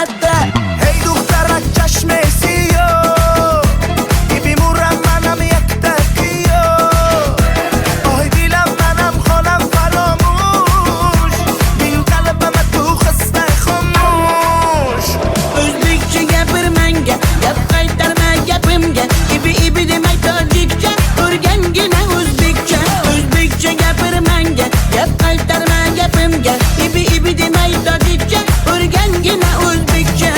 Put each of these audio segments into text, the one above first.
latta. Hey دخترک چشمسی بیمورم منم یک تکیو آی دیلم منم خانم فراموش بین قلبم تو خسته خاموش O'zbekcha gapir menga, gap qaytarma gapimga. Ibi demay tojikcha, o'rgangina o'zbekcha. O'zbekcha gapir menga, gap qaytarma gapimga. Ibi demay tojikcha, o'rgangina o'zbekcha.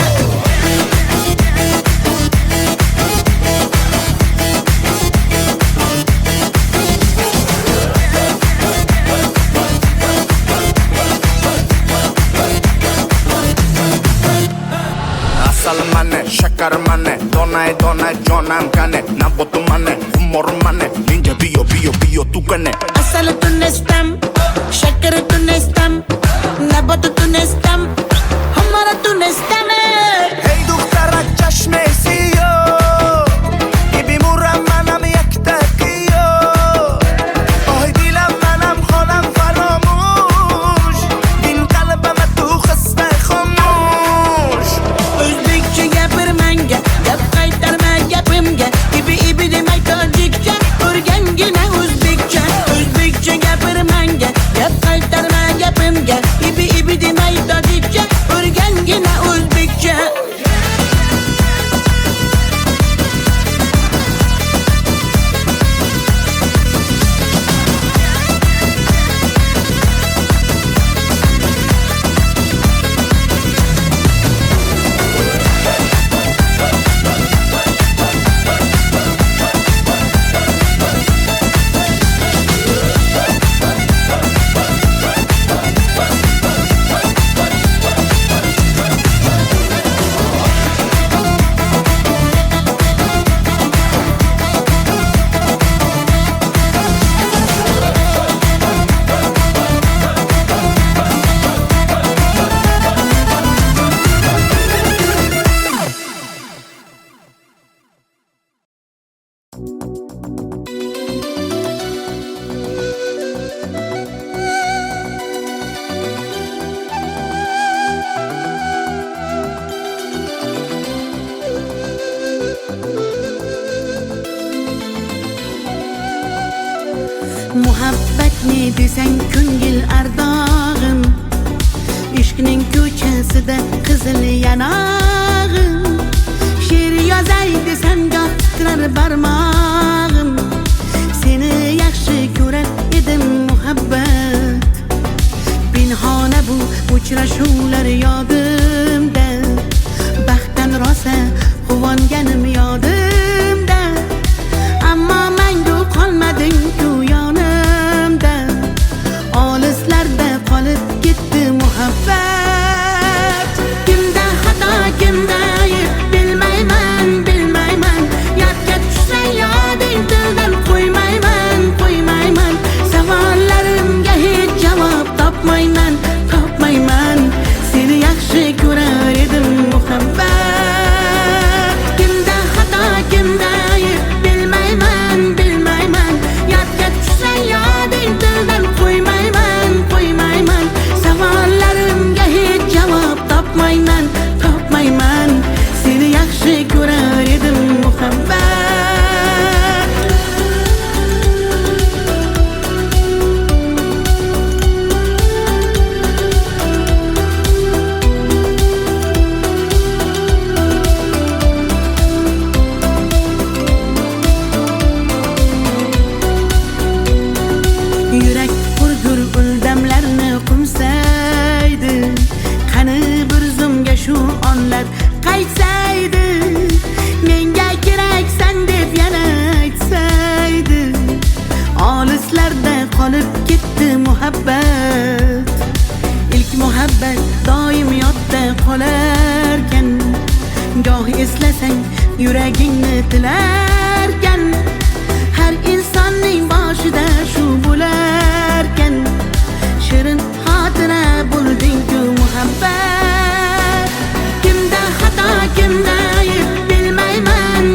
Asal mane, shakar mane, donay donay jonam kane Nabotu mane, humor mane, ninja biyo tu kane Asal tunestam, shakar tunestam, nabat tunestam, hamara tunestam. Hey دخترک چشمسی بیمورم منم یک تکیو آی دیلم منم خانم فراموش بین قلبم تو خسته خاموش O'zbekcha gapir menga, gap qaytarma gapimga. Ibi demay tojikcha, o'rgangina o'zbekcha. O'zbekcha gapir menga, gap qaytarma gapimga. Ibi demay tojikcha, o'rgangina o'zbekcha. Muhabbat ne desang ko'ngil ardog'im, ishqning ko'chasida qizil yanog'im. She'r yozay desam goh titrar barmog'im, seni yaxshi ko'rar edim muhabbat. Pinhona bu uchrashuvlar yodimda, baxtdan rosa quvonganim yodimda. Ammo mangu qolmading-ku yonimda, olislarda qolib ketdi muhabbat. Kimda xato, kimda ayb bilmayman, yodga tushsa yoding tildan qo'ymayman. Savollarimga hech javob topmayman. Seni yaxshi ko'rar edim muhabbat. Kimda xato, kimda ayb bilmayman, yodga tushsa yoding tildan qo'ymayman. Savollarimga hech javob topmayman. Seni yaxshi ko'rar edim muhabbat. Yurak hurgur uldamlarni qumsaydi, qani bir zumga shu onlar qaytsaydi. Menga keraksan deb yana aytsaydi, olislarda qolib ketdi muhabbat. İlk muhabbat doim yodda qolarkan, goh eslasang yuragingni tilarkan. Har insonning boshida shu bo'larkan, shirin xotira bo'lding-ku muhabbat. Kimda xato, kimda ayb bilmayman,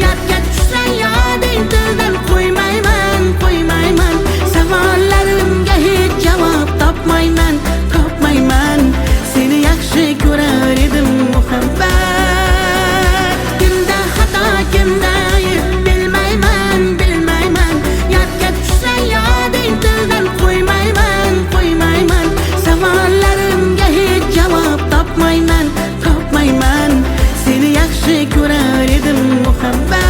yodga tushsa yoding tildan qo'ymayman. Savollarimga hech javob topmayman. Seni yaxshi ko'rar muhabbat. Kimda xato kimda ayb bilmayman bilmayman. Yodga tushsa yoding tildan qo'ymayman qo'ymayman. Savollarimga hech javob topmayman topmayman. Seni yaxshi ko'rar edim muhabbat.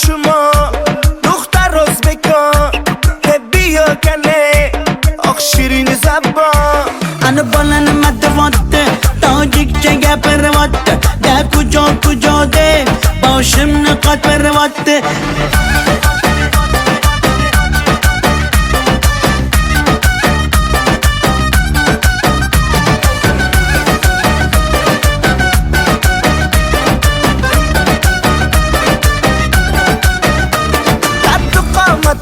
شما دختر ازبکان بیا کنه آخ شیرین زبان Ana balani matvatte tojikcha gapirvatte da kujo de boshimni qotvirvatte.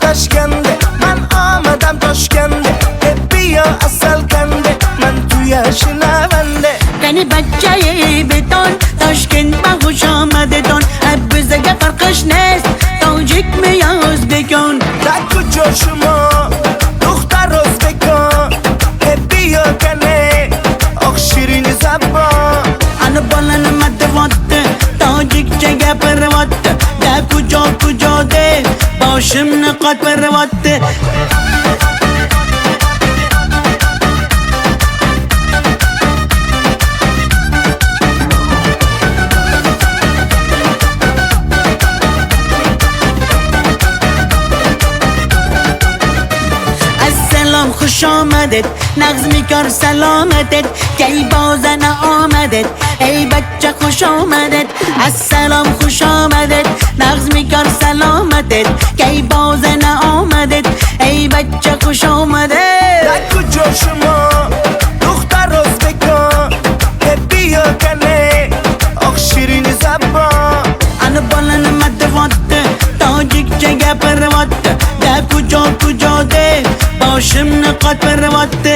Toshkende man omadam Toshkende bia asal kande man tu yashnavande Qani bachchayi beton Toshkent ma xush omadedon bizga farqish nest tojikmi yo o'zbekon. da kujo shuma dukhtar o'zbekon bia kane oq shirin zabon Ana balani matvatte tojikcha gapirvatte da kujo de boshimni qotvirvatte. Assalom xush omadet nag'zmi kor salomatet kay bozana omadet ey bachcha xush omadet. Assalom xush omadet nag'zmi kor salomatet kay bozana omadet ey bachcha xush omadet. da kujo shuma dukhtar o'zbekon bia kane oq shirin zabon Ana balani matvatte tojikcha gapirvatte da kujo de boshimni qotvirvatte.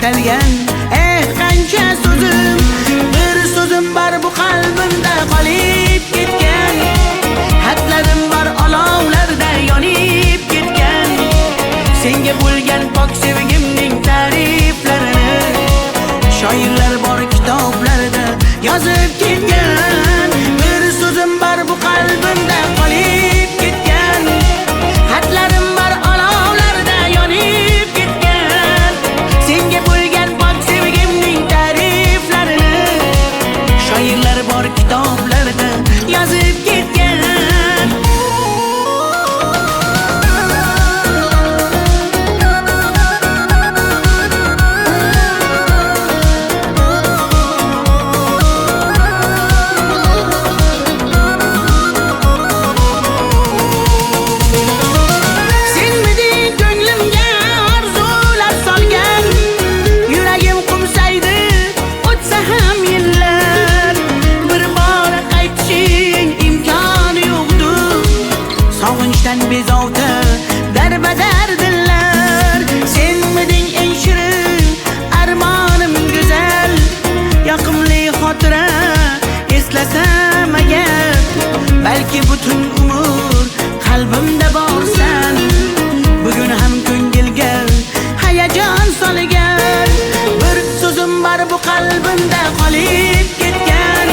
atalgan qancha so'zim, bir so'zim bor bu qalbimda qolib ketgan. Xatlarim bor olovlarda yonib ketgan. Senga bo'lgan pok sevgimning ta'riflarini shoirlar bor kitoblarda yozib ketgan. Bir so'zim bor bu qalbimda qolib ketgan. Xatlarim bor olovlarda yonib ketgan. Senga bo'lgan pok sevgimning ta'riflarini shoirlar bor kitoblarda yozib ketgan. Bezovta darbadar dillar, senmiding eng shirin armonim go'zal. Yoqimli xotira eslasam agar, balki butun umr qalbimda borsan. Bugun ham ko'ngilga hayajon solgan. Bir so'zim bor bu qalbimda qolib ketgan.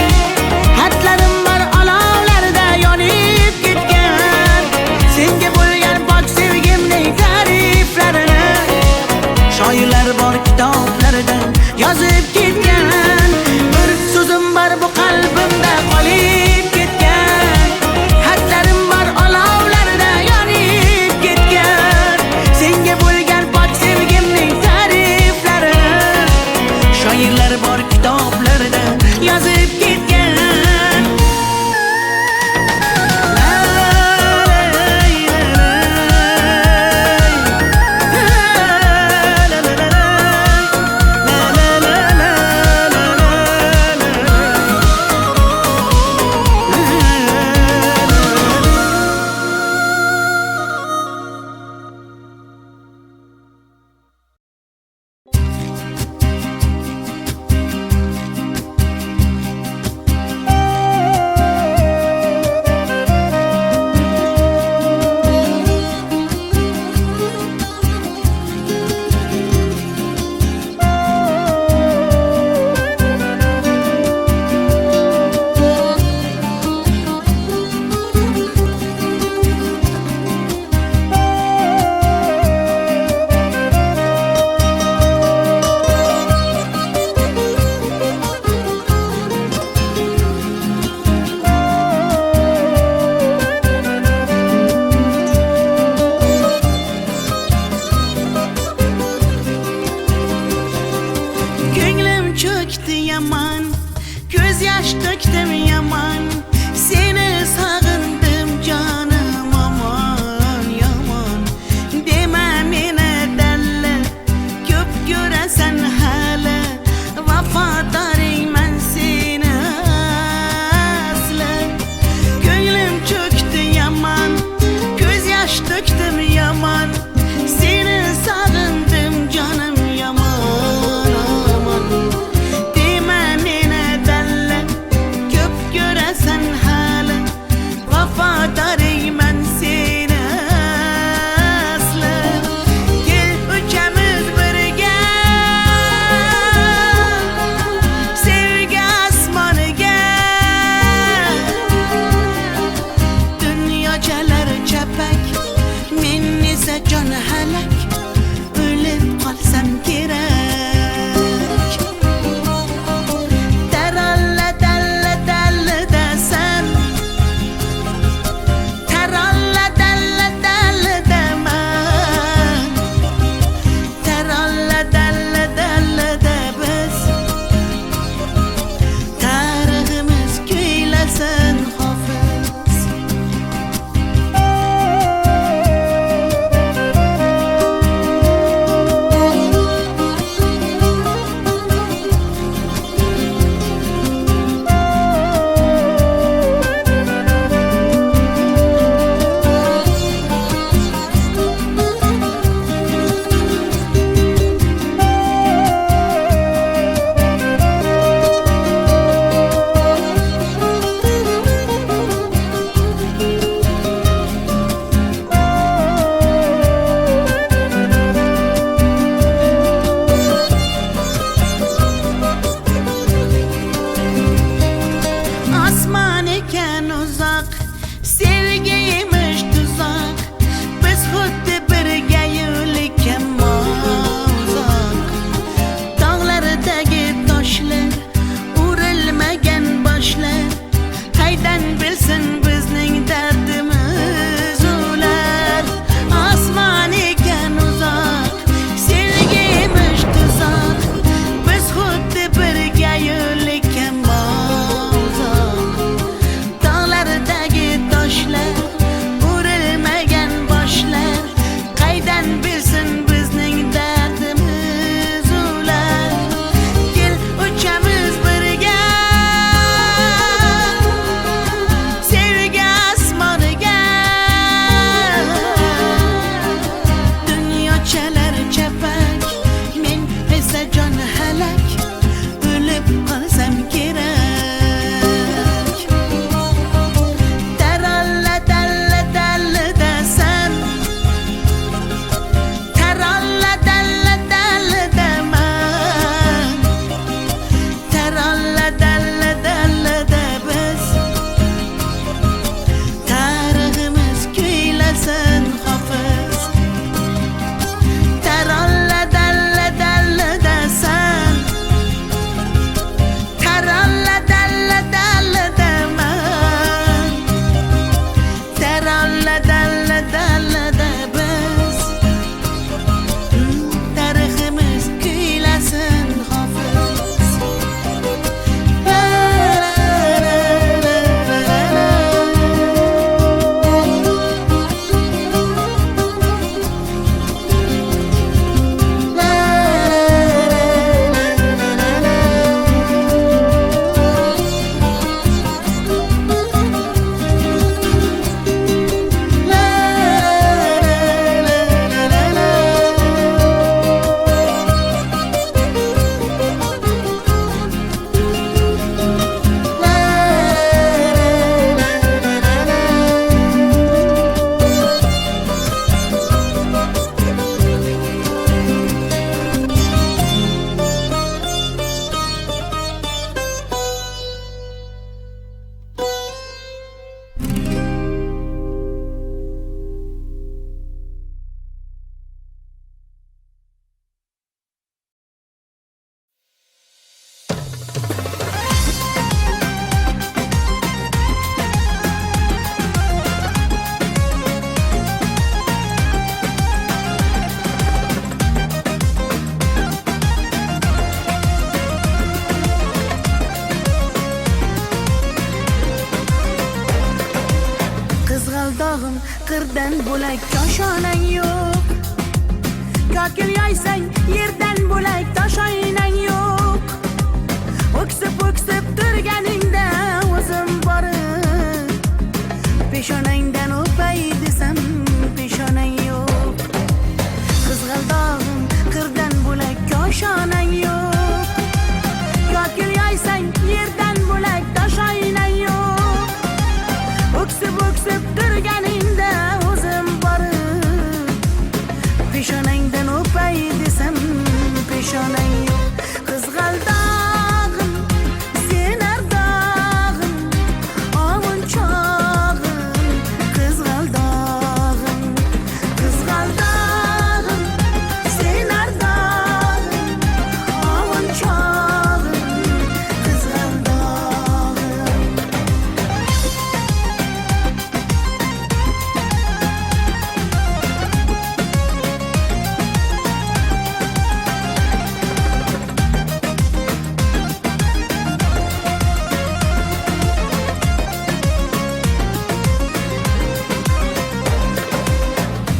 Xatlarim bor olovlarda yonib ketgan. Senga bo'lgan pok sevgimning ta'riflarini shoirlar bor kitoblarda yozib ketgan. Bir so'zim bor bu qalbimda qolib ketgan. Xatlarim bor olovlarda yonib ketgan. Senga bo'lgan pok sevgimning ta'riflarini shoirlar bor kitoblarda yozib ketgan. Yaman, göz yaş döktüm yaman. Seni sağındım canım aman yaman. Deme mene delle, köp göresen hala. Vafadarım ben seni asla. Gönlüm çöktü yaman, göz yaş döktüm yaman. Seni sağındım canım yaman aman. Sen hala qirdan bo'lak koshonang yo'q. Kokil yoysang yerdan bo'lak toshoynang yo'q. O'ksib turganingda o'zim borib peshonangdan o'pay desam peshonang yo'q. Qizg'aldog'im qirdan bo'lak koshonang yo'q. Kokil yoysang yerdan bo'lak toshoynang yo'q. O'ksib turganingda o'zim borib peshonangdan o'pay desam peshonang yo'q. Qizg'aldog'im sen ardog'im ovun chog'im. Qizg'aldog'im sen ardog'im ovun chog'im. Qizg'aldog'im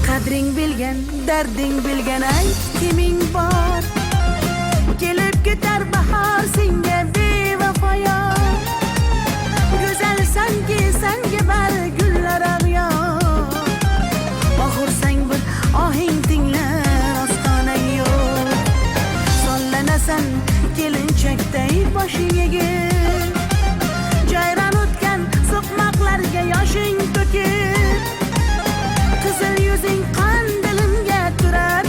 qadring bilgan, darding bilgan ayt kiming bor. Kelib ketar bahor senga bevafoyor. Go'zalsanki senga bari gullar ag'yor. Oxursang bir ohing tinglar ostonang yo'q. Sollanasan kelinchakday boshing egib. Jayron o'tgan so'qmoqlarga yoshing to'kib. Qizil yuzing qon dilimga turar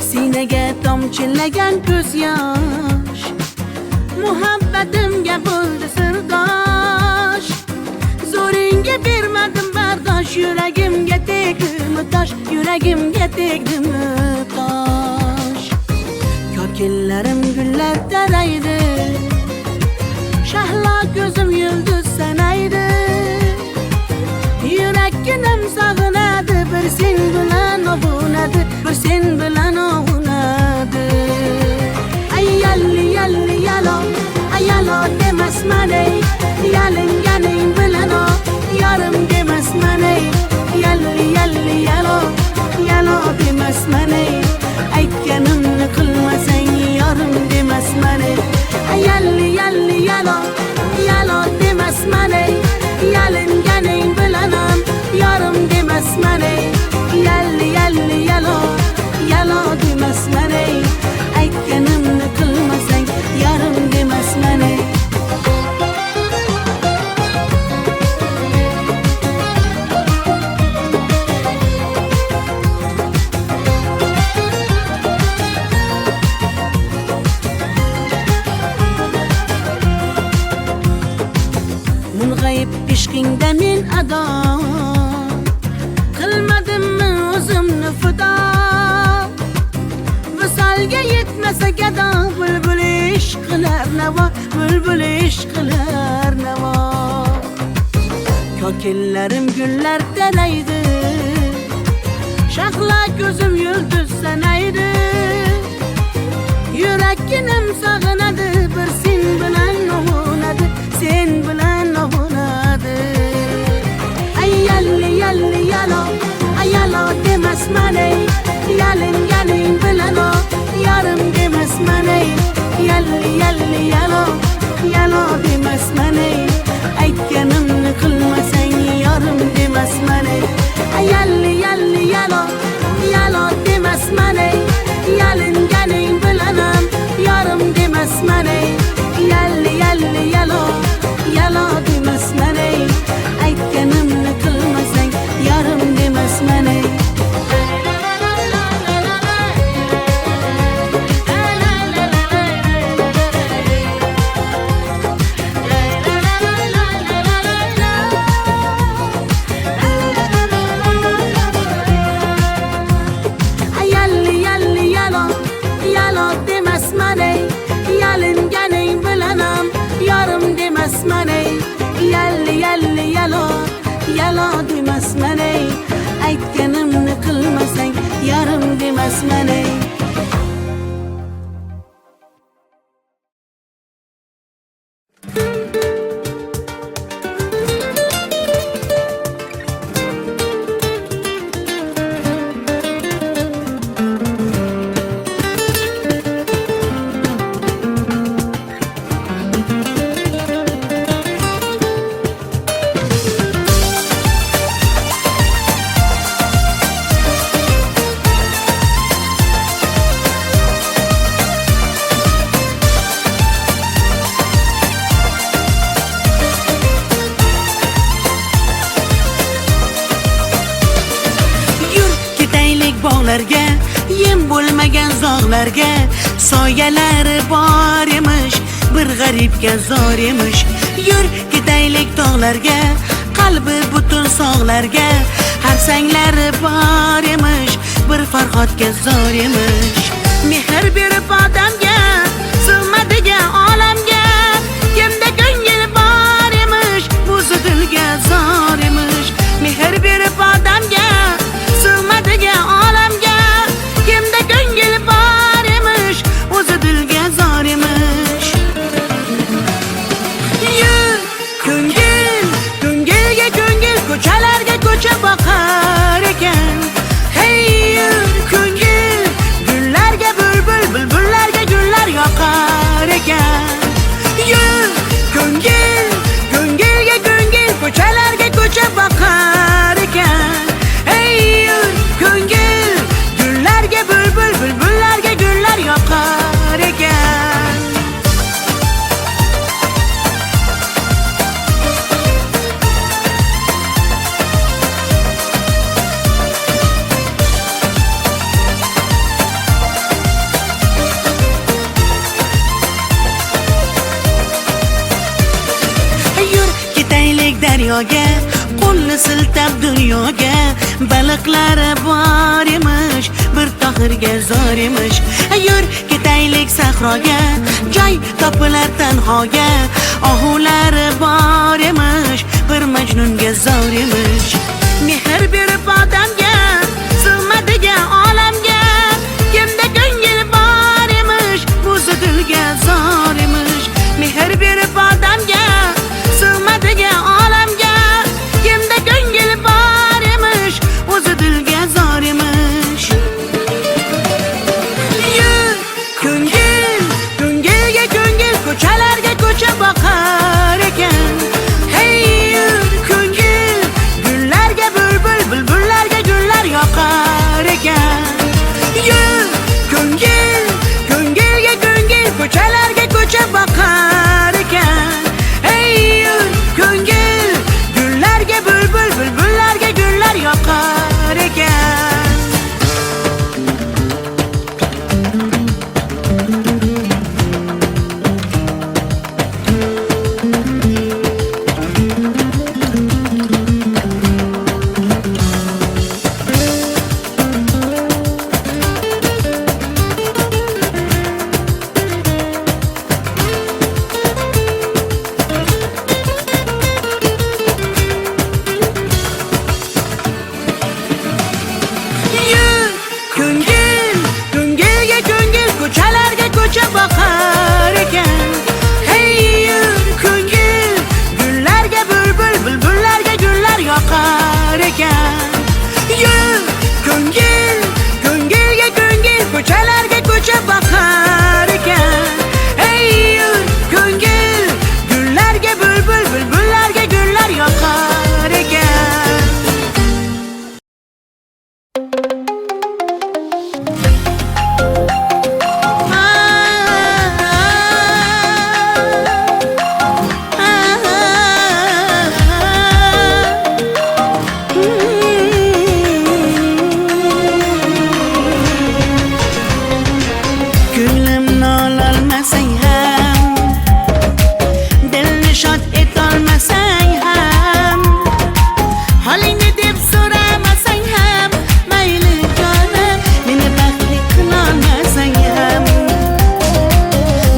Sinaga tomchilagan ko'z yosh, muhabbatimga bo'ldi sirdosh. Zo'ringga bermadim bardosh, yuragimga tegdimi tosh, yuragimga tegdimi tosh. Kokillarim gullar taraydi, shahlo ko'zim yulduz sanaydi. Yurakkinam sog'inadi, bir sen bilan ovunadi, bir sen bilan ovunadi. Ay yalli yalli yalo, ay yalo demasman ey, yalinganing bilan o, yarim demasman ey. Yalli yalli yalo, yalo demasman ey, aytganimni qilmasang yarim demasman ey. Ay yalli yalli yalo, yalo demasman ey, yalinganing bilan ham yarim demasman ey. Yalli yalli yalo, yalo demasman ey, aytganimni qilmasang yarim demasman ey. Mung'ayib ishqingda men ado, qilmadimmi o'zimni fido. Visolga yetmasa gado, bulbul ishq qilar navo, bulbul ishq qilar navo. Kokillarim gullar taraydi, shahlo ko'zim yulduz sanaydi. Yurakkinam sog'inadi, bir sen bilan ovunadi, sen bilan ovunadi. Ay yalli yalli yalo, ay yalo demasman ey, yalinganing bilan o, yarim demasman ey. Yalli yalli yalo, yalo demasman ey, aytganimni qilmasang yarim demasman ey. Ay yalli yalli yalo, yalo demasman ey, yalinganing bilan ham yarim demasman ey. Yalli yalli yalo, yalo demasman ey, aytganimni qilmasang yarim demasman ey. Yalli yalli yalo, yalo demasman ey, yalinganing bilan ham yarim demasman ey. Yalli yalli yalo, yalo demasman ey, aytganimni qilmasang yarim demasman ey. Bog'larga, yem bo'lmagan zog'larga, soyalari bor emish, bir g'aribga zor emish. Yur ketaylik tog'larga, qalbi butun sog'larga, harsanglari bor emish, bir farhodga zor emish. Mehr berib odamga, sig'madigan olamga, kimda ko'ngil bor emish, o'zi dilga zor emish. Mehr berib odamga, sig'madigan olamga, kimda ko'ngil bor emish, o'zi dilga zor emish. Yur ko'ngil, ko'ngilga ko'ngil, ko'chalarga ko'cha boqar ekan. Hey yur daryoga, qo'lni siltab dunyoga. Baliqlari bor emish, bir tohirga zor emish. Yur ketaylik sahroga, joy topilar tanhoga. Ohulari bor emish, bir majnunga zor emish. Mehr berib odamga, sig'madigan olamga. Kimda ko'ngil bor emish, o'zi dilga zor emish. Mehr berib odamga, sig'madigan olamga. Kimda ko'ngil bor emish, o'zi dilga zor emish. Yur ko'ngil, ko'ngilga ko'ngil, ko'chalarga ko'cha boqar ekan. Hey yur ko'ngil, gullarga bulbul, bulbullarga gullar yoqar ekan. Yur ko'ngil, ko'ngilga ko'ngil, ko'chalarga ko'cha boqar ekan. Hey yur ko'ngil, gullarga bulbul, bulbullarga gullar yoqar ekan. Yur ko'ngil, ko'ngilga ko'ngil, ko'chalarga ko'cha boqar ekan. Hey yur ko'ngil, gullarga bulbul, bulbullarga gullar yoqar ekan. Yur ko'ngil, ko'ngilga ko'ngil, ko'chalarga ko'cha boqar ekan. Hey yur ko'ngil, gullarga bulbul, bulbullarga gullar yoqar ekan. Ko'nglimni ololmasang ham, dilni shod etolmasang ham, holingni deb so'ramasang ham, mayli jonim, meni baxtli qilolmasang ham,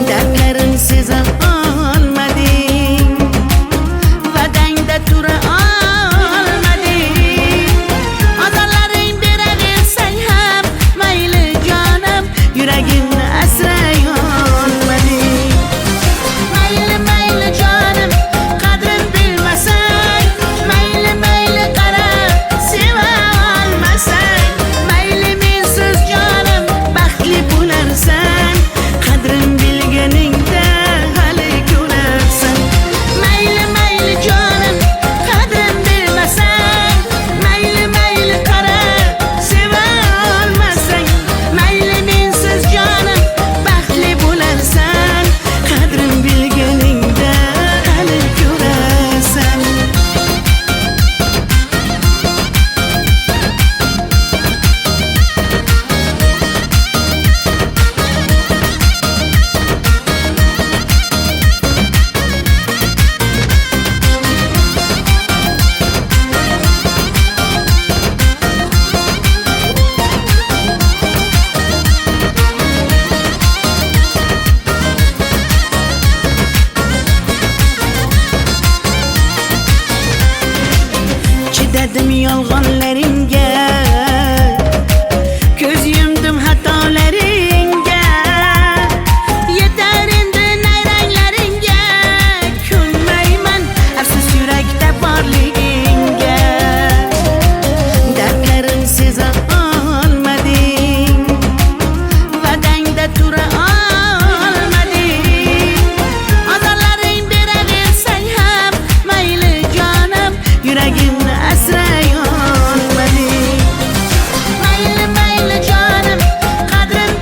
dardlarim seza olmading, va'dangda tura olmading, ozorlaring beraversang ham, mayli jonim, yuragimni asray olmading. Mayli mayli jonim, qadrin bilmasang, mayli mayli qarab seva olmasang, mayli mensiz jonim baxtli bo'larsan, qadrin bilganingda hali ko'rarsan. Mayli mayli jonim, qadrin bilmasang, mayli mayli qarab seva olmasang, mayli mensiz jonim baxtli bo'larsan, qadrin bilganingda hali ko'rarsan. Chidadim yolg'onlaringga, ko'z yumdim xatolaringga. Yetar endi nayranglaringga, ko'nmayman afsus yurakda borligingga. Dardlarim seza olmading, va'dangda tura olmading, ozorlaring beraversang ham, mayli jonim, yuragimni asray olmading. Mayli mayli jonim, qadrin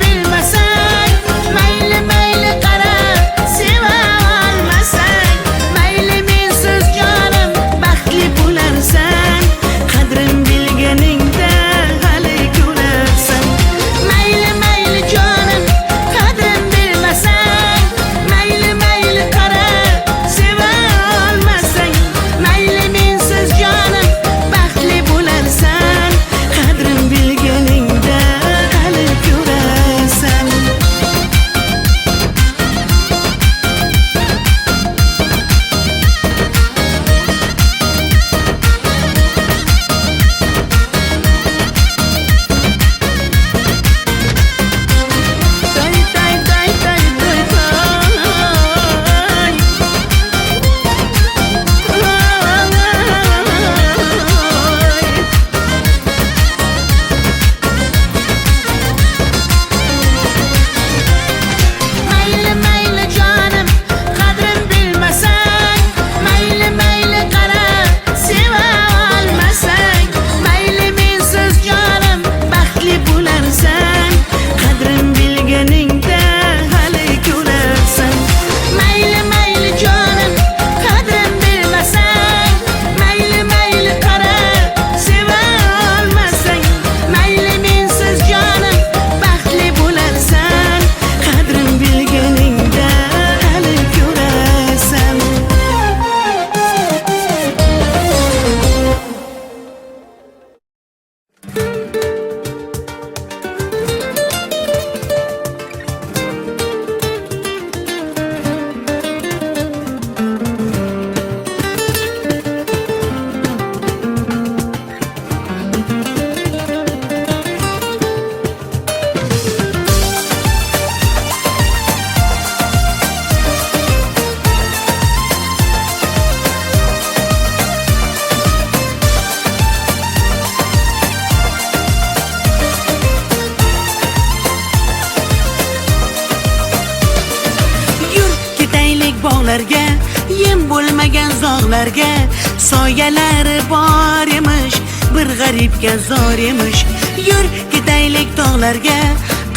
tog'larga soyalari bor emish, bir g'aribga zor emish. Yur ketaylik tog'larga,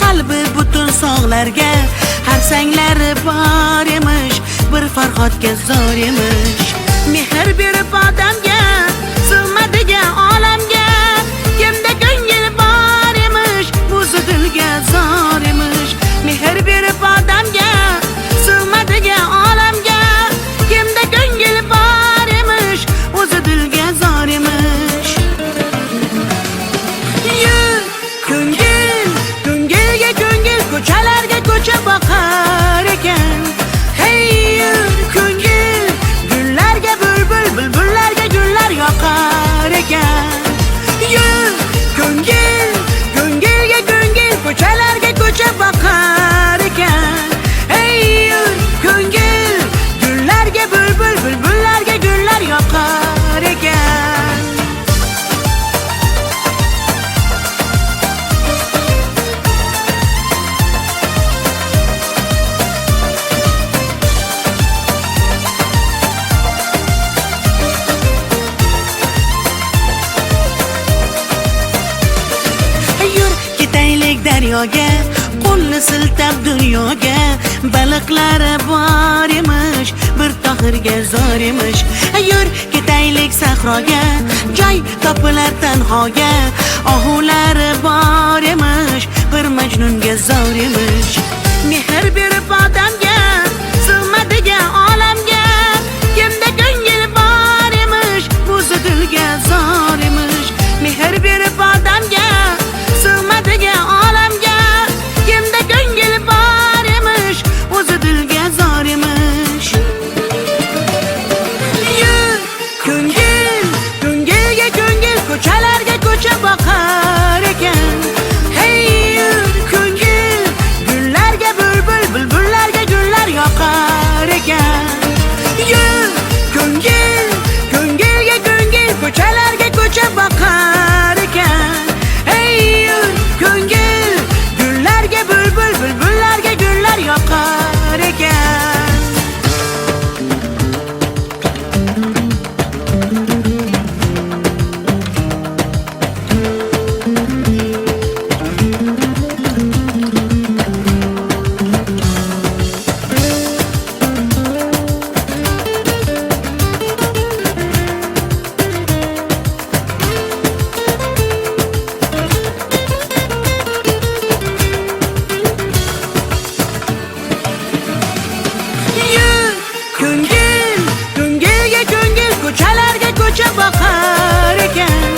qalbi butun sog'larga, har sanglari bor emish, bir farhodga zor emish. Mehr berib odamga, sig'madiga olamga, kimda ko'ngil bor emish, o'zi dilga zor emish. Mehr berib odamga, sig'madiga olamga, kimda ko'ngil bor emish, o'zi dilga zor emish. Yur ko'ngil, ko'ngilga ko'ngil, ko'chalarga ko'cha boqar ekan. Hey yur ko'ngil, gullarga bulbul, bulbullarga gullar yoqar ekan. Yur ko'ngil, ko'ngilga ko'ngil, ko'chalarga ko'cha boqar ekan. Hey yur ko'ngil, gullarga bulbul, bulbullarga gullar yoqar ekan. Yur ketaylik daryoga, qo'lni siltab dunyoga, baliqlari bor emish, bir tohirga zor emish. Yur ketaylik sahroga, joy topilar tanhoga, ohulari bor emish, bir majnunga zor emish. Mehr berib odamga, sig'madiga olamga, kimda ko'ngil bor emish, o'zi dilga zor emish. Mehr berib odamga, sig'madiga olamga, kimda ko'ngil bor emish, o'zi dilga zor emish. Yur ko'ngil, ko'ngilga ko'ngil, ko'chalarga ko'cha boqar ekan. Hey yur ko'ngil, gullarga bulbul, bulbullarga gullar yoqar ekan. Yur ko'ngil, ko'ngilga ko'ngil, ko'chalarga ko'cha boqar ekan. Hey yur ko'ngil, gullarga bulbul, bulbullarga gullar yoqar ekan. Yur ko'ngil, ko'ngilga ko'ngil, ko'chalarga ko'cha boqar ekan.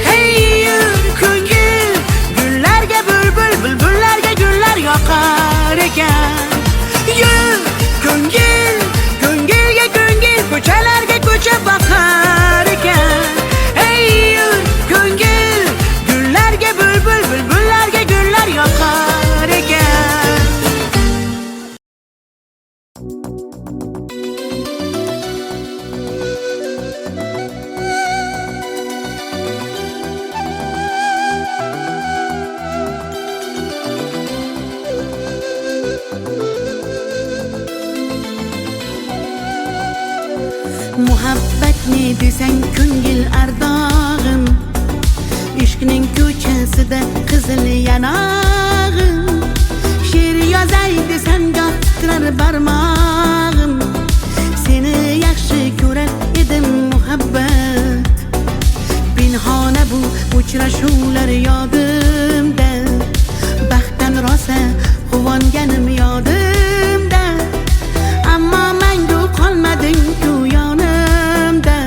Hey yur ko'ngil, gullarga bulbul, bulbullarga gullar yoqar ekan. Yur ko'ngil, ko'ngilga ko'ngil, ko'chalarga ko'cha boqar ekan. Hey yur ko'ngil, gullarga bulbul, bulbullarga gullar yoqar ekan. Muhabbat ne desang ko'ngil ardog'im, ishqning ko'chasida qizil yanog'im. She'r yozay desam goh titrar barmog'im, seni yaxshi ko'rar edim muhabbat. Pinhona bu uchrashuvlar yodimda, baxtdan rosa quvonganim yodimda. Ammo mangu qolmading-ku yonimda,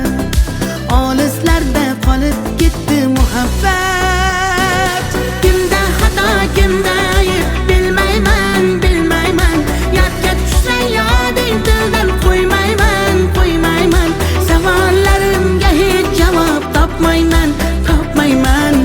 olislarda qolib ketdi muhabbat. Kimda xato, kimda ayb, bilmayman, bilmayman. Yodga tushsa yoding, dildan qo'ymayman, qo'ymayman. Savollarimga hech javob topmayman, topmayman.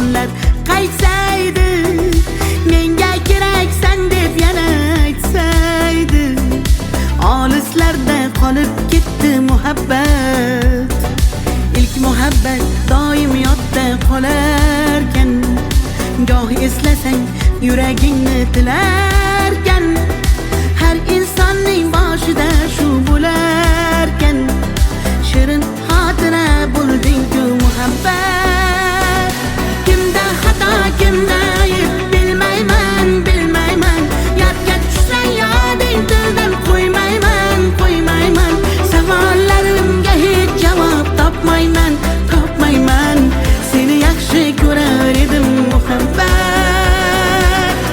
zamonlar qaysaydi, menga keraksan deb yana aytsaydi. Olislarda qolib ketdi muhabbat, ilk muhabbat doim yodda qolarkan. Goh eslasang yuragingni tilarkan, har insonning boshida shu bo'larkan. Shirin xotira bo'lding-ku muhabbat. Kimda xato, kimda ayb bilmayman, bilmayman. Yodga tushsa yoding tildan qo'ymayman, qo'ymayman. Savollarimga hech javob topmayman, topmayman. Seni yaxshi ko'rar edim muhabbat.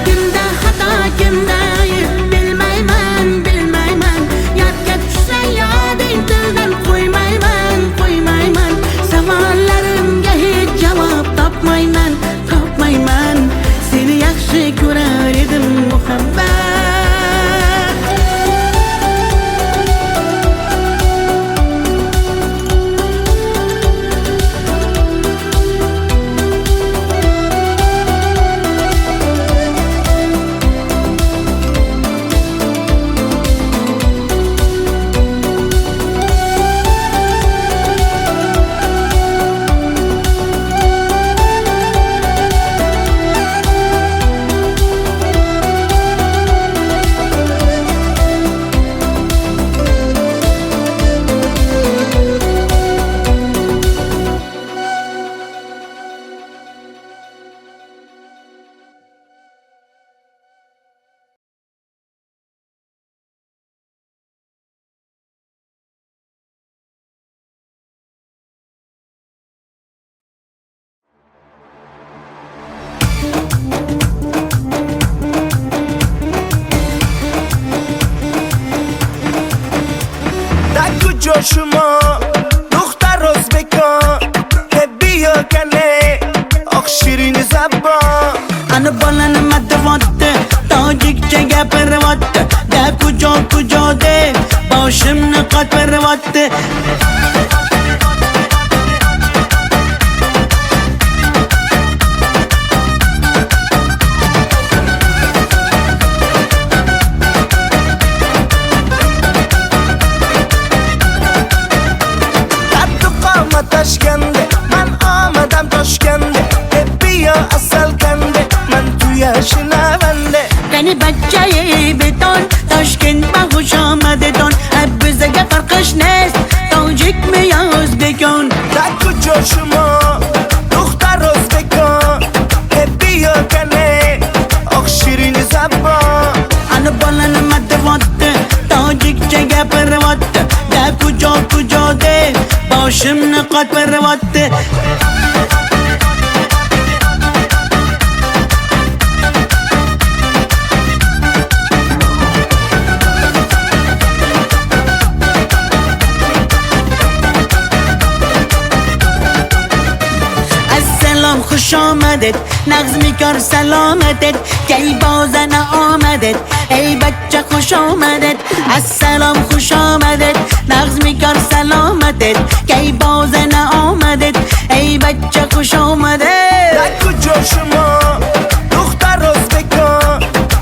Kimda xato, kimda ayb bilmayman, bilmayman. Yodga tushsa yoding tildan qo'ymayman, qo'ymayman. Savollarimga hech javob topmayman, topmayman. Seni yaxshi ko'rar edim muhabbat. در کجا شما دختر ازبکان که بیا کنه آخ شیرین زبان Ana bolani madvatte, tojikcha gapirvatte. Da kujo kujo de, boshimni qotirvatte. قد و قامت اشکنده من آمدم تاشکنده که بیا اصل کنده من توی شنونده Qani bachchayi beton, Toshkent va xush omadidon. Bizga farqish nest, tojikmi yo o'zbekon. در کجا شما دختر ازبکان که بیا کنه آخ شیرین زبان Ana bolani madvatte, tojikcha gapirvatte. Da kujo kujo de, boshimni qotirvatte. Assalom xush omaded, nagz mikor salomated. Kay bozana omaded, ey bachcha xush omaded. Assalom xush omaded, nagz mikor salomated. Kay bozana omaded, ey bachcha xush omaded. در کجا شما دختر ازبکان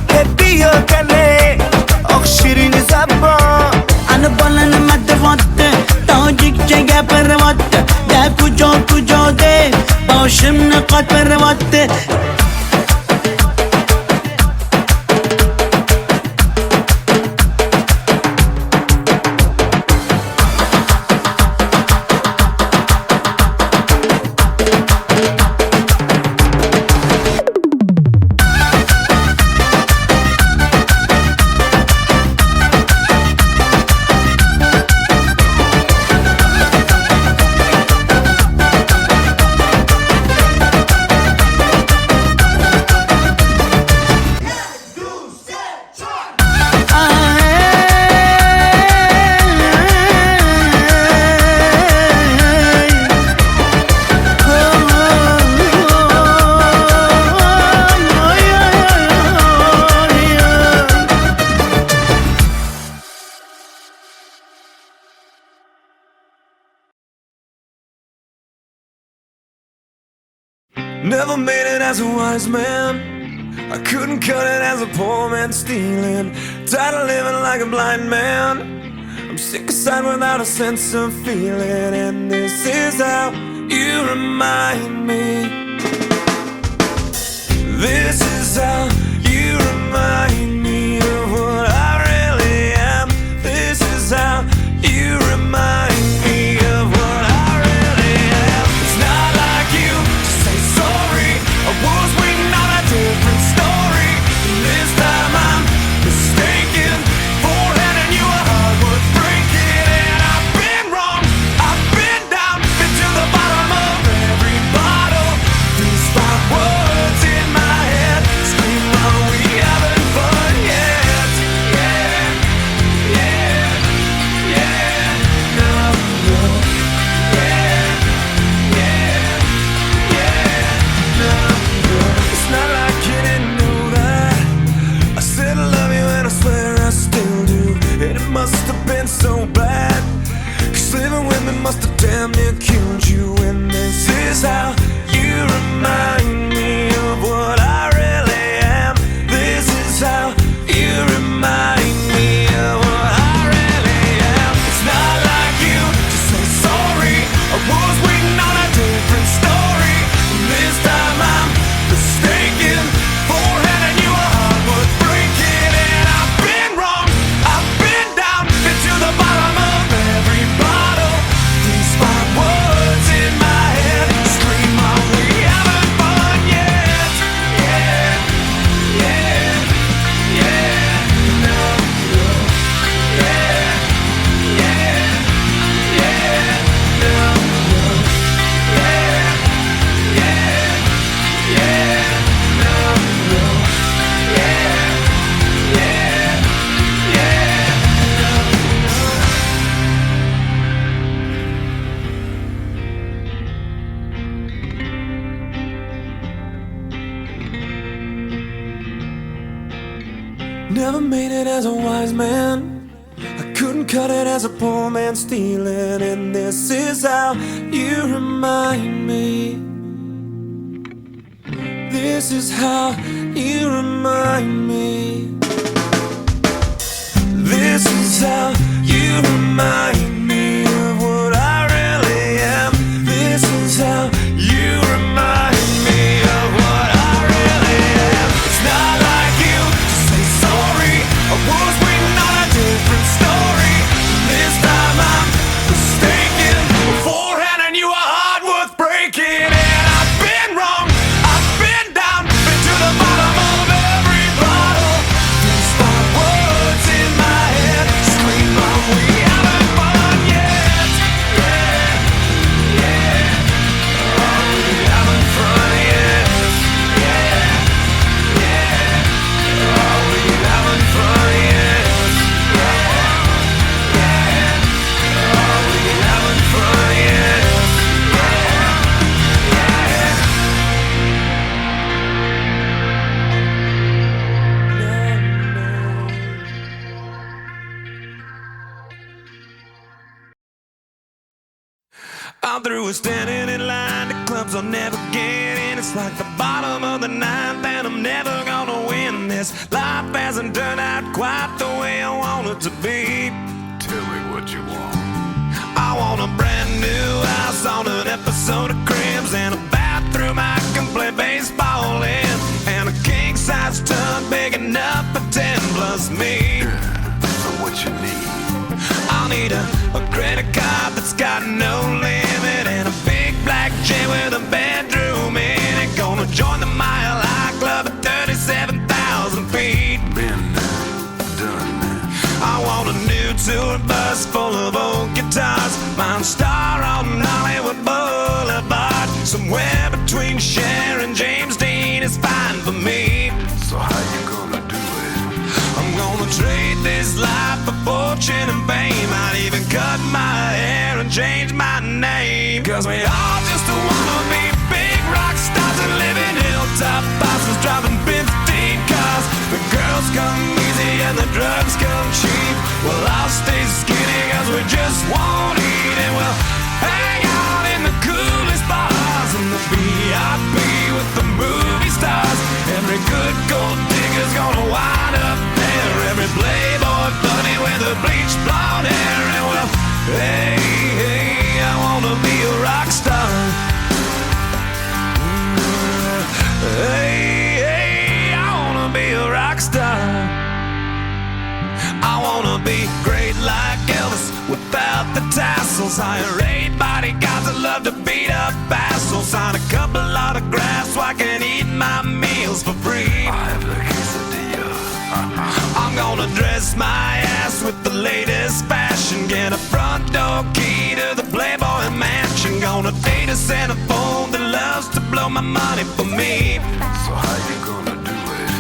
که بیا کنه آخ شیرین زبان Ana bolani madvatte, tojikcha gapirvatte. Da kujo kujo de, boshimni qotirvatte. Never made it as a wise man. I couldn't cut it as a poor man stealing. Tired of living like a blind man. I'm sick aside without a sense of feeling. And this is how you remind me. This is how you remind me of what I really am. This is how you remind me of what I really am. It's not like you to say sorry. I was waiting on a different story. And this time I'm mistaken for handing you a heart worth breaking. And I've been wrong, I've been down, been to the bottom of every bottle. These 5 words in my head scream, are we having fun yet? Yeah, yeah, yeah, no, no. Yeah, yeah, yeah, no, no. It's not like you didn't know that I said I love you and I swear I still do. And it must have been so bad, 'cause living with me must have damn near killed you. And this is how you remind me of what I really am. This is how you remind me of what I really am. It's not like you to say sorry. I was waiting on a different story. And this time I'm mistaken for handing you a heart worth breaking. And I've been wrong, I've been down, been to the bottom of every bottle. These 5 words in my head scream, are we having fun yet? Yeah, yeah, yeah, no, no. Yeah, yeah, yeah, no, no. Yeah, yeah, yeah, no, no. Yeah, yeah, yeah, no, no. Never made it as a wise man. I couldn't cut it as a poor man stealing. And this is how you remind me. This is how you remind me. This is how you remind me of what I really am. This is how you remind me of what I really am. It's not like you to say sorry. I was waiting on a different story. This time I'm mistaken for handing you a heart worth breaking. And I've been wrong, I've been down, been to the bottom of every bottle. These 5 words in my head scream, are we having fun yet? Yeah, yeah, are we having fun yet? Yeah, yeah, are we having fun yet? Yeah, yeah, are we having fun yet? I'm through with standing in line to clubs I'll never get in. It's like the bottom of the ninth and I'm never gonna win this. Life hasn't turned out quite the way I want it to be. Tell me what you want. I want a brand new house on an episode of Cribs and a bathroom I can play baseball in, and a king-size tub big enough for 10 plus me. So what you need? I'll need a credit card that's got no limit, and a big black jet with a bedroom in it. Gonna join the Mile High Club at 37,000 feet. Been there, done that. I want a new tour bus full of old guitars, mine star on Hollywood Boulevard. Somewhere between Cher and James Dean is fine for me. So how you gonna do it? I'm gonna trade this life for fortune and fame. I'd even cut my hair and change my name, 'cause we all just wanna be big rock stars and live in hilltop houses driving 15 cars. The girls come easy and the drugs come cheap. Well, I'll stay skinny 'cause we just won't eat, and we'll hang out in the coolest bars in the VIP with castles. Hire 8 bodyguards that love to beat up assholes. Sign a couple autographs so I can eat my meals for free. I have the quesadilla. I'm gonna dress my ass with the latest fashion. Get a front door key to the Playboy Mansion. Gonna date a centerfold that loves to blow my money for me. So how you gonna do it?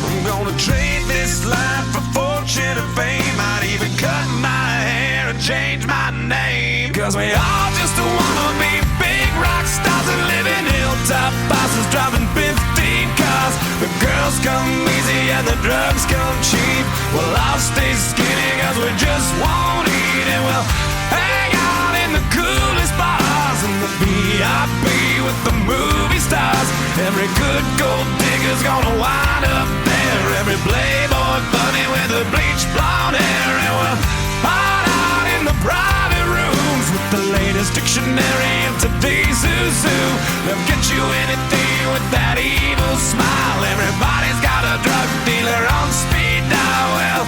I'm gonna trade this life for fortune and fame. I'd even cut my hair and change my name. Cause we all just wanna be big rock stars and live in hilltop bosses, driving 15 cars. The girls come easy and the drugs come cheap. We'll all stay skinny cause we just won't eat. And we'll hang out in the coolest bars and the VIP with the movie stars. Every good gold digger's gonna wind up there. Every playboy bunny with the bleached blonde hair. And we'll hide out in the private rooms with the latest dictionary of today's zoo. They'll get you anything with that evil smile. Everybody's got a drug dealer on speed dial. Well,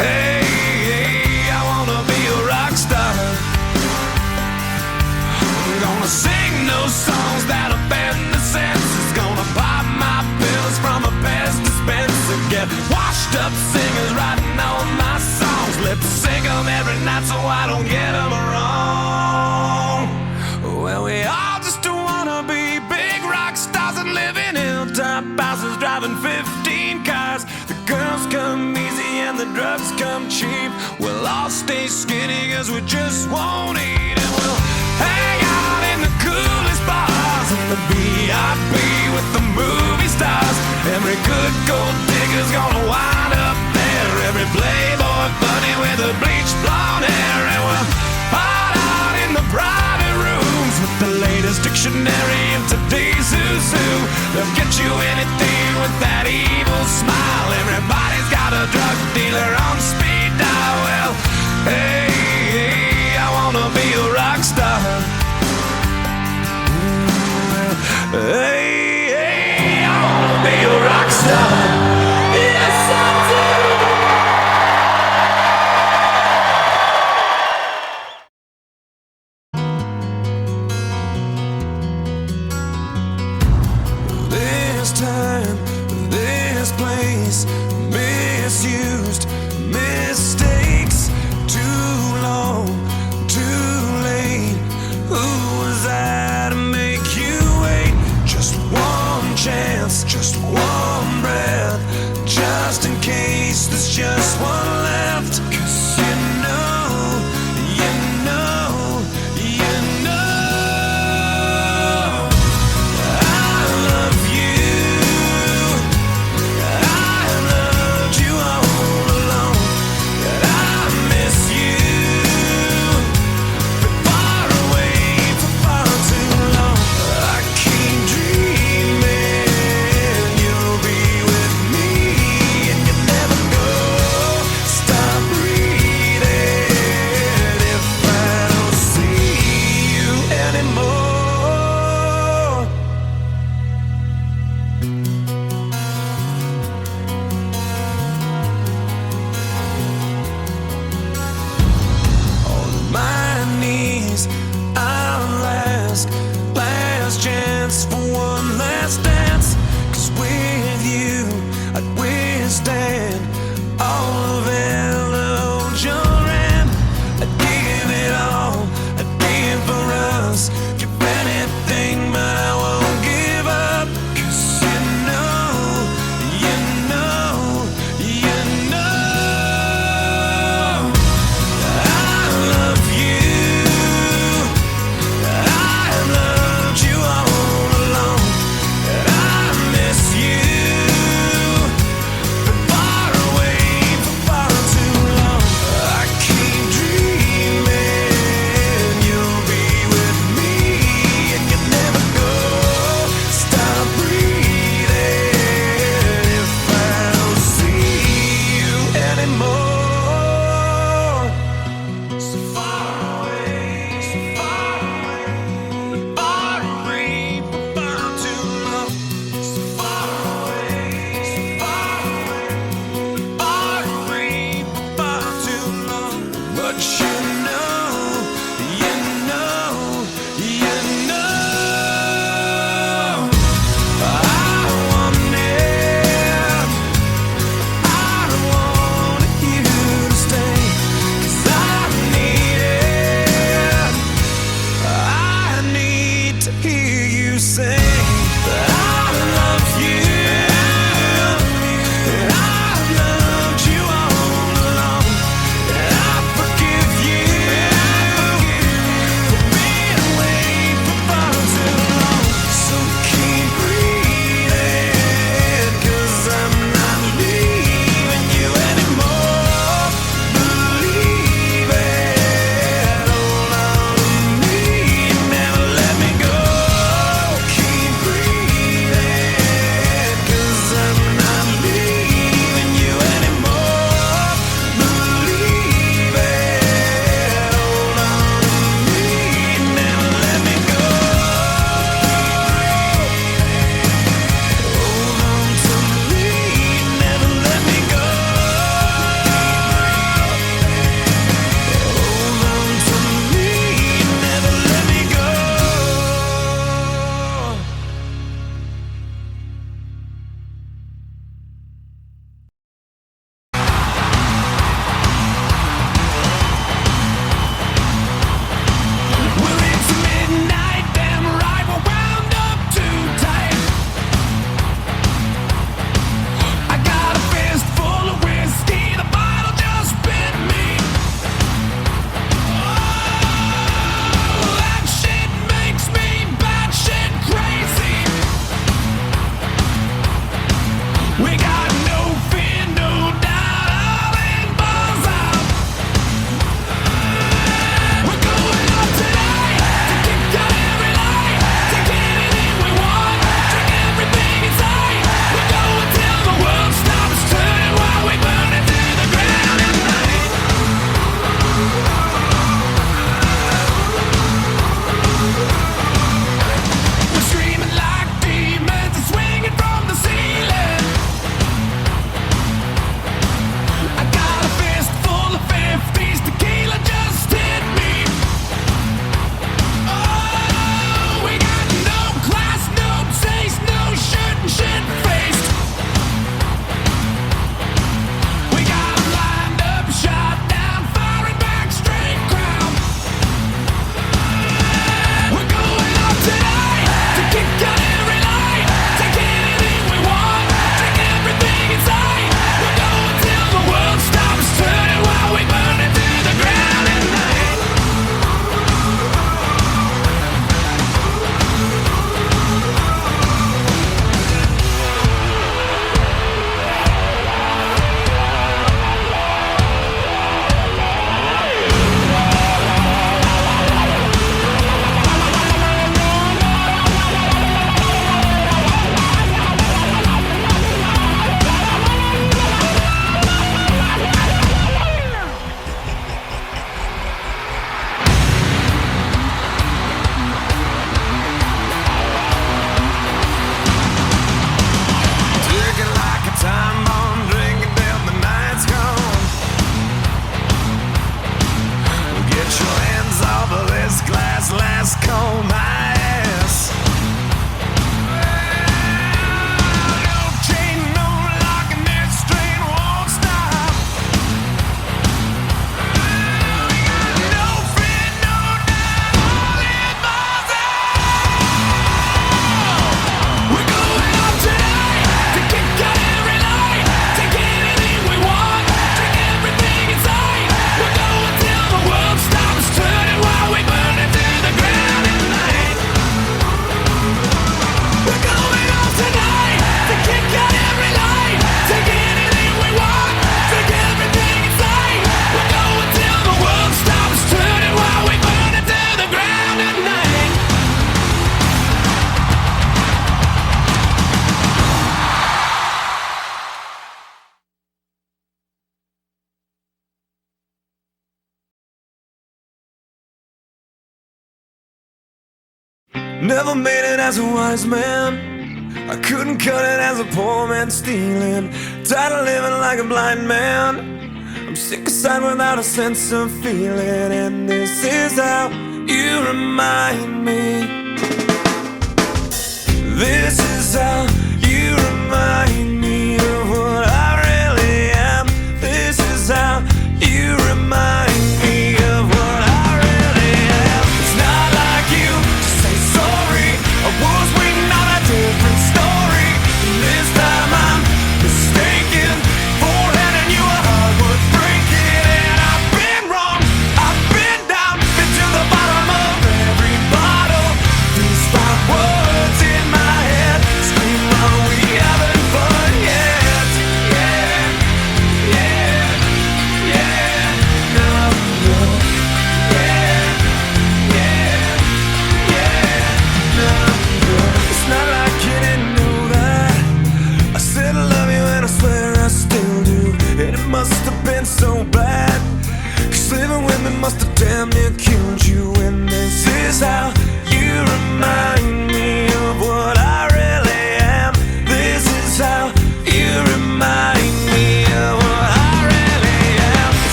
hey, hey, I wanna be a rock star. I'm gonna sing those songs that offend the senses. Gonna pop my pills from a Pez dispenser. Get washed up singers writing all my songs. Lip sync them every night so I don't get them wrong. Well, we all just wanna be big rock stars and live in hilltop houses, driving 15 cars. The girls come easy and the drugs come cheap. We'll all stay skinny cause we just won't eat. And we'll hang out in the coolest bars and the VIP with the movie stars. Every good gold digger's gonna wind up there. Every playboy bunny with the bleached blonde hair. And we'll hide out in the private rooms with the latest dictionary of today's zoo. They'll get you anything with that evil smile. Everybody's got a drug dealer on speed dial. Well, hey, hey, I wanna be a rock star. Hey, hey, I wanna be a rock star. Yes, I do. This time, this place, misused, mistakes, too long, too late. Who was I to make you wait? Just one chance, just one breath, just in case there's just one left. 'Cause you know, you know, you know I love you. I loved you all along. I miss you. Been far away for far too long. I keep dreaming you'll be with me, and you never know. Stop breathing. We got no fear, no doubt, all in balls out. We're going out tonight to kick out every light, take anything we want, drink everything inside. We're going till the world stops turning while we burn it to the ground at night. We're screaming like demons and swinging from the ceiling. I got a fist full of 50s, tequila just hit me. Oh, we got no class, no taste, no shirt and shit-faced. We got 'em lined up, shot down, firing back straight crowd. We're going out tonight to kick out every light, take anything we want, drink everything inside. We're going till the world stops turning while we burn it to the ground at night. Ticking like a time bomb, drinking till the night's gone. Get your hands off of this glass, last call my ass. No chain, no lock, and this train won't stop. No fear, no doubt, all in balls out. We're going out tonight to kick out every light, take anything we want, drink everything inside. We're going till the world stops turning while we burn it to the ground at night. We're going out tonight to kick out every light, take anything we want, drink everything inside. We're going till the world stops turning while we burn it to the ground at night. Never made it as a wise man. I couldn't cut it as a poor man stealing. Tired of living like a blind man. I'm sick aside without a sense of feeling. And this is how you remind me. This is how you remind me of what I really am. This is how you remind me of what I really am. It's not like you to say sorry. I was waiting on a different story. This time I'm mistaken for handing you a heart worth breaking. And I've been wrong, I've been down, been to the bottom of every bottle. These 5 words in my head scream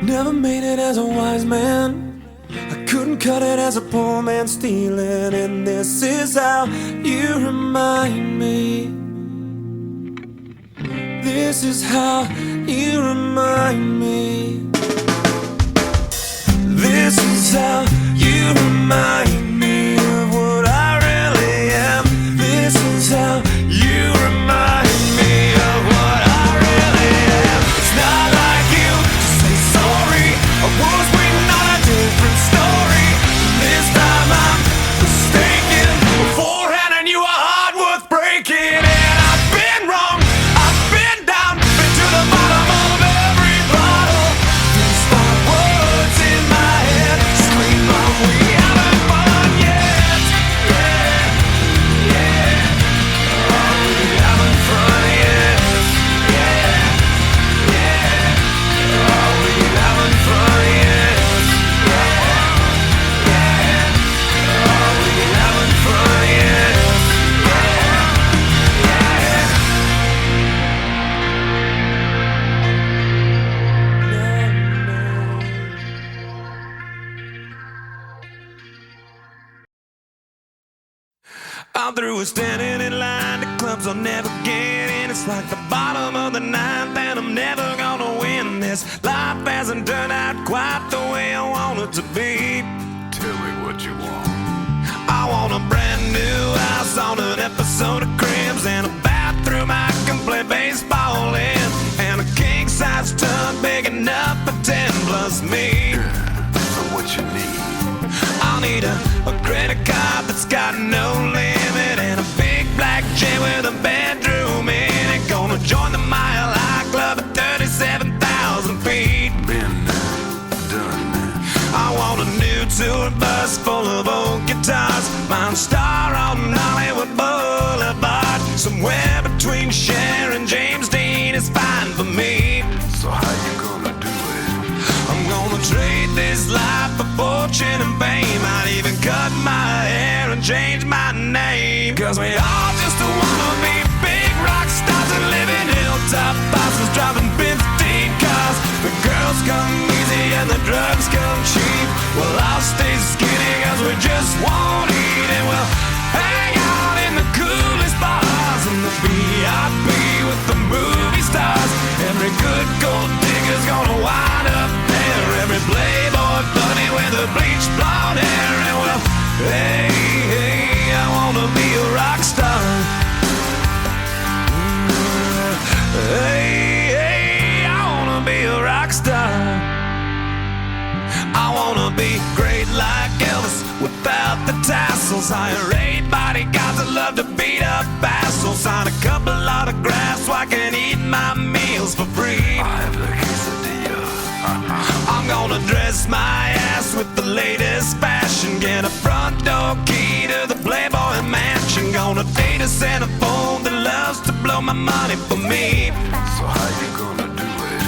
Never made it as a wise man. I couldn't cut it as a poor man stealing. And this is how you remind me. This is how you remind me. This is how you remind me of what I really am. This is how you remind me of what I really am. It's not like you to say sorry. I was waiting on a different story. This time I'm mistaken. Beforehand I knew a heart worth breaking. And I've been wrong, I've been down, been to the bottom of every bottle. These five words in my head scream out, we haven't fun yet. Yeah, yeah. Oh, we haven't fun yet. Yeah, yeah. Oh, we haven't fun yet. Yeah, yeah. Oh, we haven't fun yet. I'm through with standing in line to clubs I'll never get in. It's like the bottom of the ninth and I'm never gonna win this. Life hasn't turned out quite the way I want it to be. Tell me what you want. I want a brand new house on an episode of Cribs, and a bathroom I can play baseball in, and a king-size tub big enough for 10 plus me. So what you need? I'll need a credit card that's got no limit, and a big black jet with a bedroom in it. Gonna join the Mile High Club at 37,000 feet. Been done. I want a new tour bus full of old guitars, Mine Star on Hollywood Boulevard. Somewhere between Cher and James Dean is fine for me. So how you gonna do it? I'm gonna trade this life for fortune and fame. I'd even cut my hair and change my name. Cause we all just wanna be big rock stars and live in hilltop houses, driving 15 cars. The girls come easy and the drugs come cheap. Well, I'll stay skinny cause we just won't eat, and we'll hang out in the coolest bars and the VIP with the movie stars. Every good gold digger's gonna wind up there. Every playboy bunny with the bleached blonde hair. And well, hey, hey, I wanna be a rock star. Hey, hey, I wanna be a rock star. I wanna be great like Elvis without the tassels. Hire 8 bodyguards that love to beat up assholes. Sign a couple autographs so I can eat my meals for free. I have a quesadilla. I'm gonna dress my ass with the latest fashion. Get a front door key to the Playboy Mansion. Gonna date a centerfold that loves to blow my money for me. So how you gonna do it?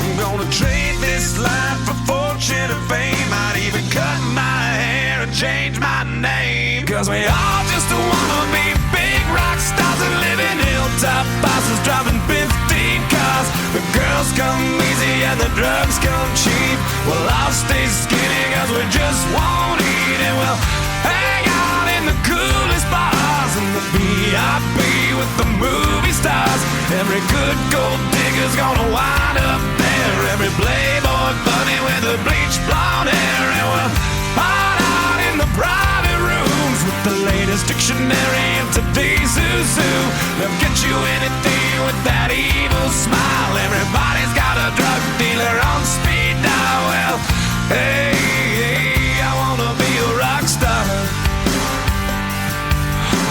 I'm gonna trade this life for fortune and fame. I'd even cut my hair and change my name. Cause we all just wanna be big rock stars and live in hilltop houses, driving 15 cars. The girls come easy and the drugs come cheap. Well, I'll stay skinny cause we just won't eat, and we'll hang out in the coolest bars and the VIP with the movie stars. Every good gold digger's gonna wind up there. Every playboy bunny with the bleached blonde hair. And we'll hide out in the private rooms with the latest dictionary of today's who's who. They'll get you anything with that evil smile. Everybody's got a drug dealer on speed dial. Well, hey, hey, I wanna be a rock star.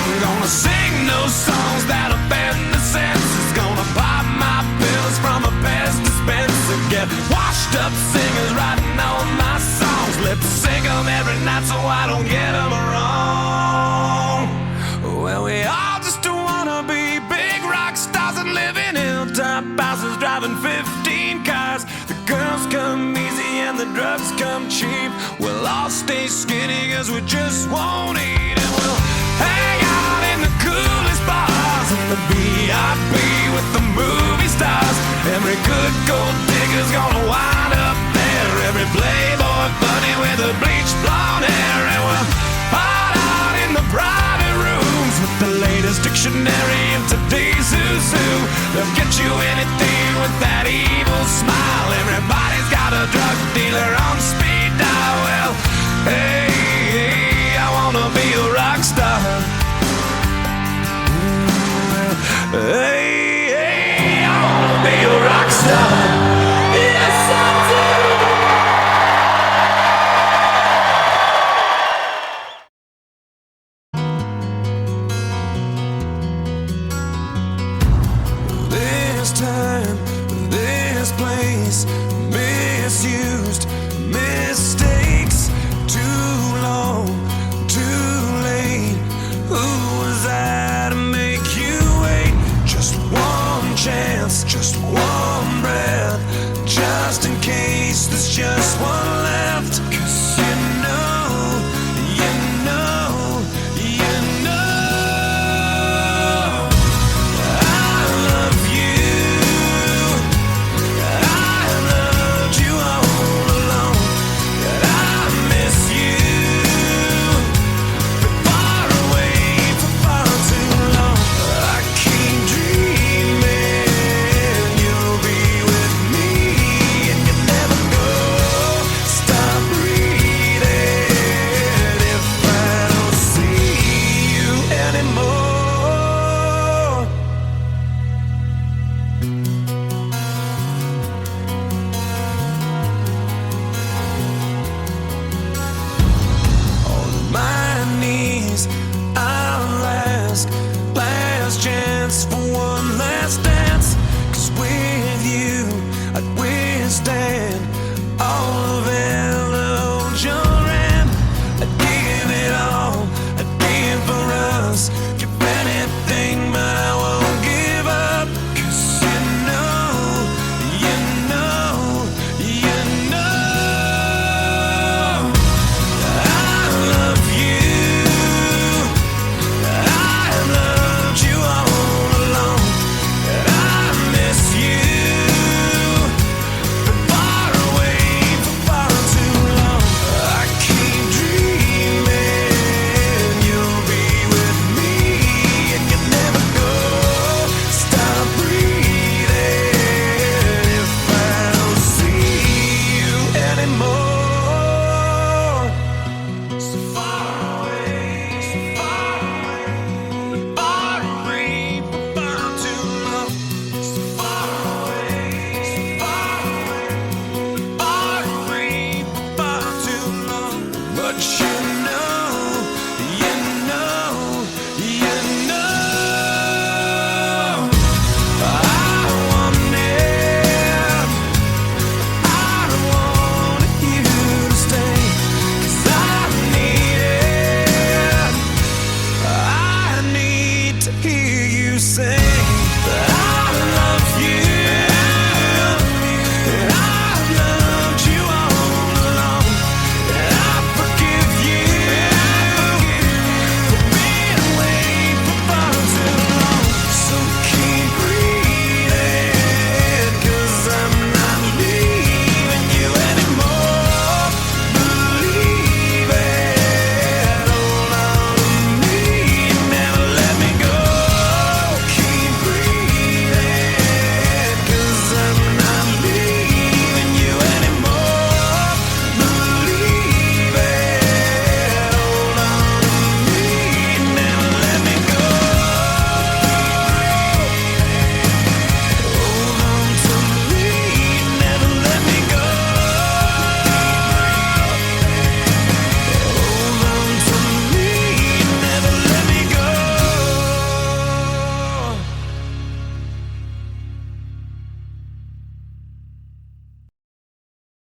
I'm gonna sing those songs that offend the senses. Gonna pop my pills from a Pez dispenser. Get washed up singers writing all my songs. Lip sync them every night so I don't get them wrong. Well, we all just wanna be big rock stars and live in hilltop houses, driving 15 cars. The girls come easy and the drugs come cheap. We'll all stay skinny cause we just won't eat, and we'll hang out in the coolest bars and the VIP with the movie stars. Every good gold digger's gonna wind up there. They'll get you anything with that evil smile. Everybody's got a drug dealer on speed dial. Well, hey, hey, I wanna be a rock star. Hey, hey, I wanna be a rock star. Yes, I do. This time, this place, misused, mistakes, too long, too late. Who was I to make you wait? Just one chance, just one breath, just in case there's just one left. 'Cause